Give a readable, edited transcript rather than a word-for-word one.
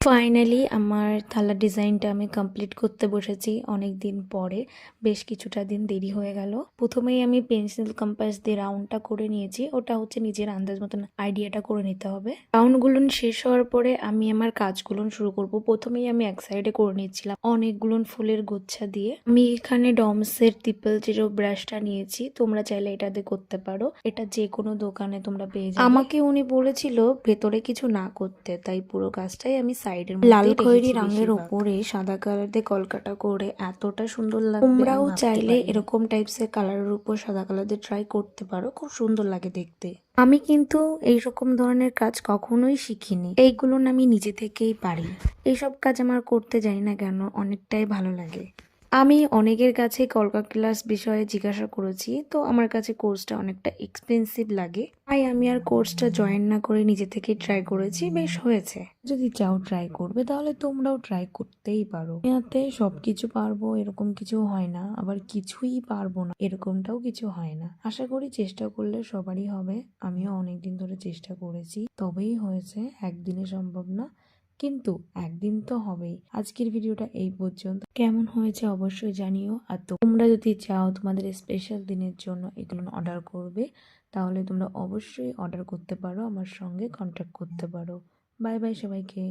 Finally আমার থালার ডিজাইনটা আমি কমপ্লিট করতে বসেছি অনেক দিন পরে। বেশ কিছুটা দিন দেরি হয়ে গেল। প্রথমেই আমি পেন্সিল কম্পাস দিয়ে রাউন্ডটা করে নিয়েছি। ওটা হচ্ছে নিজের আন্দাজ মতন আইডিয়াটা করে নিতে হবে। রাউন্ডগুলো শেষ হওয়ার পরে আমি আমার কাজগুলো শুরু করব। প্রথমেই আমি এক সাইডে করে নিচ্ছিলাম অনেকগুলো ফুলের গুচ্ছা দিয়ে। আমি এখানে ডমসের ট্রিপল জিরো ব্রাশটা নিয়েছি, তোমরা চাইলে এটা দিয়ে করতে পারো। এটা যে কোনো দোকানে তোমরা পেয়ে যাবে। আমাকে উনি বলেছিল ভেতরে কিছু না করতে, তাই পুরো কাজটাই আমি সাইডের মধ্যে লাল খয়েরি রঙের ওপরে সাদা কালার দিয়ে কলকাটা করে এতটা সুন্দর লাগে। তোমরাও চাইলে এরকম টাইপসের কালারের উপর সাদা কালার দিয়ে ট্রাই করতে পারো, খুব সুন্দর লাগে দেখতে। আমি কিন্তু এইরকম ধরনের কাজ কখনোই শিখিনি, এইগুলো আমি নিজে থেকেই পারি। এইসব কাজ আমার করতে জানি না কেন অনেকটাই ভালো লাগে। আমি অনেকের কাছে কলকা ক্লাস বিষয়ে জিজ্ঞাসা করেছি, তো আমার কাছে কোর্সটা অনেকটা এক্সপেন্সিভ লাগে, তাই আমি আর কোর্সটা জয়েন না করে নিজে থেকেই ট্রাই করেছি, বেশ হয়েছে। যদি চাও ট্রাই করবে তাহলে তোমরাও ট্রাই করতেই পারো। এতে সবকিছু পারবো এরকম কিছু হয় না, আবার কিছুই পারবো না এরকমটাও কিছু হয় না। আশা করি চেষ্টা করলে সবারই হবে। আমিও অনেকদিন ধরে চেষ্টা করেছি, তবেই হয়েছে, একদিনে সম্ভব না, কিন্তু একদিন তো হবেই। আজকের ভিডিওটা এই পর্যন্ত, কেমন হয়েছে অবশ্যই জানিও। আর তোমরা যদি চাও তোমাদের স্পেশাল দিনের জন্য এগুলো অর্ডার করবে, তাহলে তোমরা অবশ্যই অর্ডার করতে পারো, আমার সঙ্গে কন্ট্যাক্ট করতে পারো। বাই বাই সবাইকে।